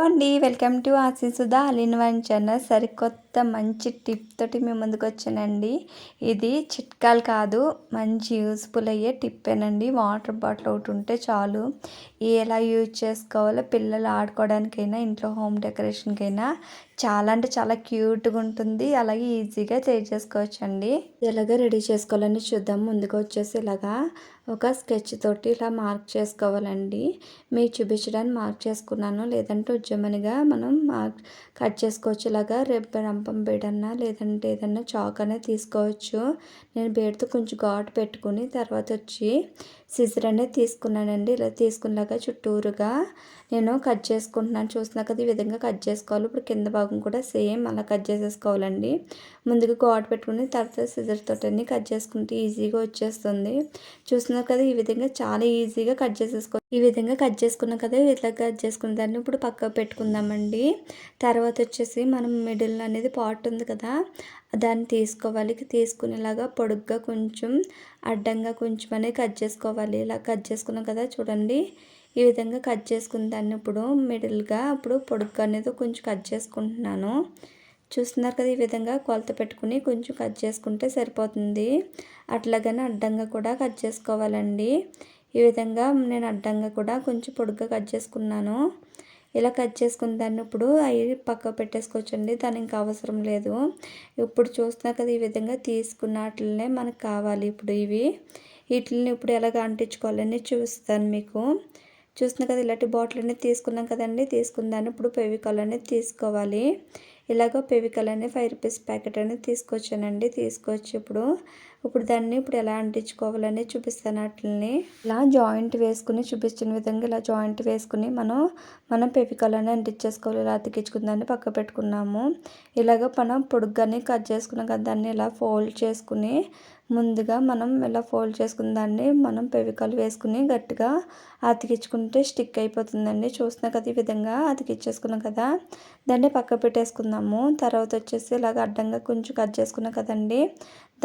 అండి welcome to Ashisudha all in one channel. సరికొత్త మంచి టిప్ తోటి మేము ముందుకు వచ్చానండి. ఇది చిట్కాలు కాదు, మంచి యూస్ఫుల్ అయ్యే టిప్పేనండి. వాటర్ బాటిల్ ఒకటి ఉంటే చాలు. ఎలా యూజ్ చేసుకోవాలో పిల్లలు ఆడుకోవడానికైనా ఇంట్లో హోమ్ డెకరేషన్కైనా చాలా అంటే చాలా క్యూట్గా ఉంటుంది. అలాగే ఈజీగా చేసేసుకోవచ్చండి. ఎలాగ రెడీ చేసుకోవాలని చూద్దాం. ముందుకు వచ్చేసి ఇలాగా ఒక స్కెచ్ తోటి ఇలా మార్క్ చేసుకోవాలండి. మీకు చూపించడానికి మార్క్ చేసుకున్నాను, లేదంటే ఉజ్జమనిగా మనం కట్ చేసుకోవచ్చు. ఇలాగా రంపం బేడన్నా లేదంటే ఏదన్నా చాక్ అనేది తీసుకోవచ్చు. నేను బేడ్తో కొంచెం ఘాటు పెట్టుకుని తర్వాత వచ్చి సిజర్ అనేది తీసుకున్నానండి. ఇలా తీసుకున్నాక చుట్టూరుగా నేను కట్ చేసుకుంటున్నాను. చూస్తున్నా కదా, ఈ విధంగా కట్ చేసుకోవాలి. ఇప్పుడు కింద భాగం కూడా సేమ్ అలా కట్ చేసేసుకోవాలండి. ముందుగా ఘాటు పెట్టుకుని తర్వాత సిజర్ తోటి కట్ చేసుకుంటే ఈజీగా వచ్చేస్తుంది. చూస్తున్నారు కదా, ఈ విధంగా చాలా ఈజీగా కట్ చేసేసుకోవాలి. ఈ విధంగా కట్ చేసుకున్నాం కదా, ఇట్లా కట్ చేసుకున్న దాన్ని ఇప్పుడు పక్కకు పెట్టుకుందామండి. తర్వాత వచ్చేసి మనం మిడిల్ అనేది పార్ట్ ఉంది కదా, దాన్ని తీసుకోవాలి. తీసుకునేలాగా పొడుగ్గా కొంచెం అడ్డంగా కొంచెం అనేది కట్ చేసుకోవాలి. ఇలా కట్ చేసుకున్నాం కదా, చూడండి ఈ విధంగా కట్ చేసుకున్న దాన్ని ఇప్పుడు మిడిల్గా ఇప్పుడు పొడుగ్గా అనేది కొంచెం కట్ చేసుకుంటున్నాను. చూస్తున్నారు కదా, ఈ విధంగా కొలత పెట్టుకుని కొంచెం కట్ చేసుకుంటే సరిపోతుంది. అట్లాగనే అడ్డంగా కూడా కట్ చేసుకోవాలండి. ఈ విధంగా నేను అడ్డంగా కూడా కొంచెం పొడుగ్గా కట్ చేసుకున్నాను. ఇలా కట్ చేసుకున్న దాన్ని ఇప్పుడు అవి పక్క పెట్టేసుకోవచ్చండి, దాని ఇంకా అవసరం లేదు. ఇప్పుడు చూస్తున్నా కదా, ఈ విధంగా తీసుకున్న వాటినే మనకు కావాలి. ఇప్పుడు వీటిని ఇప్పుడు ఎలాగ అంటించుకోవాలని చూస్తాను మీకు. చూస్తున్నా కదా, ఇలాంటి బాటిల్ అనేది తీసుకున్నాం కదండి. తీసుకున్న దాన్ని ఇప్పుడు ఫెవికాల్ అనేది తీసుకోవాలి. ఇలాగ ఫెవికాల్ అనేది 5 రూపీస్ ప్యాకెట్ అనేది తీసుకొచ్చానండి. తీసుకొచ్చి ఇప్పుడు దాన్ని ఎలా అంటించుకోవాలని చూపిస్తాను. వాటిని ఇలా జాయింట్ వేసుకుని చూపించిన విధంగా ఇలా జాయింట్ వేసుకుని మనం ఫెవికాల్ అనేది అంటించేసుకోవాలి. ఇలా అతికించుకున్న దాన్ని పక్క పెట్టుకున్నాము. ఇలాగ మనం పొడుగ్గానే కట్ చేసుకున్నాం కదా, దాన్ని ఇలా ఫోల్డ్ చేసుకుని ముందుగా మనం ఇలా ఫోల్డ్ చేసుకున్న దాన్ని మనం ఫెవికాల్ వేసుకుని గట్టిగా అతికించుకుంటే స్టిక్ అయిపోతుందండి. చూస్తున్నా కదా, ఈ విధంగా అతికించేసుకున్నాం కదా, దాన్ని పక్క పెట్టేసుకుందాము. తర్వాత వచ్చేసి ఇలాగ అడ్డంగా కొంచెం కట్ చేసుకున్నాం కదండి,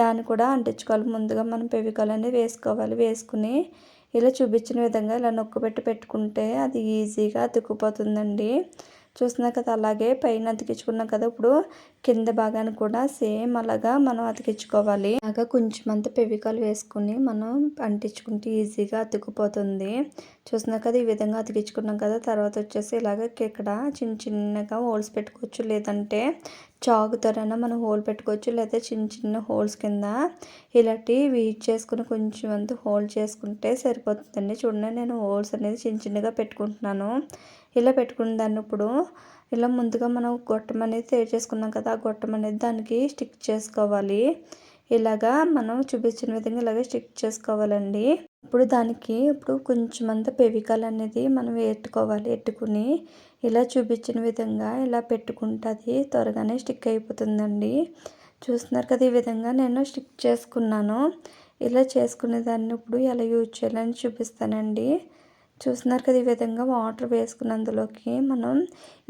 దాన్ని కూడా అంటించుకోవాలి. ముందుగా మనం ఫెవికాల్ అనేది వేసుకోవాలి. వేసుకుని ఇలా చూపించిన విధంగా ఇలా నొక్కబెట్టి పెట్టుకుంటే అది ఈజీగా అతుక్కుపోతుందండి. చూస్తున్నా కదా, అలాగే పైన అతికించుకున్నాం కదా, ఇప్పుడు కింద భాగాన్ని కూడా సేమ్ అలాగా మనం అతికించుకోవాలి. అలాగా కొంచెం అంత ఫెవికాల్ వేసుకుని మనం అంటించుకుంటే ఈజీగా అతుక్కుపోతుంది. చూస్తున్నా కదా, ఈ విధంగా అతికించుకున్నాం కదా, తర్వాత వచ్చేసి ఇలాగ ఇక్కడ చిన్న చిన్నగా హోల్స్ పెట్టుకోవచ్చు, లేదంటే చాకుతోనైనా మనం హోల్ పెట్టుకోవచ్చు, లేదా చిన్న చిన్న హోల్స్ కింద ఇలాంటివి వీట్ చేసుకుని కొంచెం అంత హోల్ చేసుకుంటే సరిపోతుందండి. చూడండి, నేను హోల్స్ అనేది చిన్న చిన్నగా పెట్టుకుంటున్నాను. ఇలా పెట్టుకున్న దాన్ని ఇప్పుడు ఇలా ముందుగా మనం గొట్టం అనేది తయారు చేసుకున్నాం కదా, ఆ గొట్టం అనేది దానికి స్టిక్ చేసుకోవాలి. ఇలాగా మనం చూపించిన విధంగా ఇలాగే స్టిక్ చేసుకోవాలండి. ఇప్పుడు కొంచెం అంత ఫెవికాల్ అనేది మనం ఎట్టుకుని ఇలా చూపించిన విధంగా ఇలా పెట్టుకుంటుంది, త్వరగానే స్టిక్ అయిపోతుందండి. చూస్తున్నారు కదా, ఈ విధంగా నేను స్టిక్ చేసుకున్నాను. ఇలా చేసుకునే దాన్ని ఇప్పుడు ఎలా యూజ్ చేయాలని చూపిస్తానండి. చూస్తున్నారు కదా, ఈ విధంగా వాటర్ వేసుకున్న అందులోకి మనం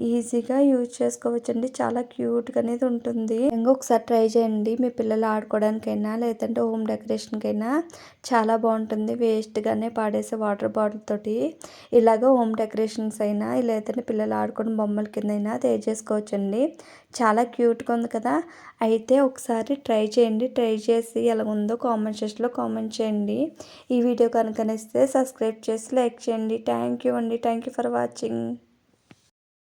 ఈజీగా యూజ్ చేసుకోవచ్చండి. చాలా క్యూట్గా అనేది ఉంటుంది. ఇంకా ఒకసారి ట్రై చేయండి. మీ పిల్లలు ఆడుకోవడానికైనా లేదంటే హోమ్ డెకరేషన్కైనా చాలా బాగుంటుంది. వేస్ట్గానే పాడేసే వాటర్ బాటిల్ తోటి ఇలాగ హోమ్ డెకరేషన్స్ అయినా లేదంటే పిల్లలు ఆడుకోవడం బొమ్మల కింద అయినా తయారు చేసుకోవచ్చండి. చాలా క్యూట్గా ఉంది కదా. అయితే ఒకసారి ట్రై చేయండి. ట్రై చేసి ఎలా ఉందో కామెంట్ సెక్షన్లో కామెంట్ చేయండి. ఈ వీడియో కనుక నచ్చితే సబ్స్క్రైబ్ చేసి లైక్ చేయండి. థ్యాంక్ యూ అండి. Thank you for watching.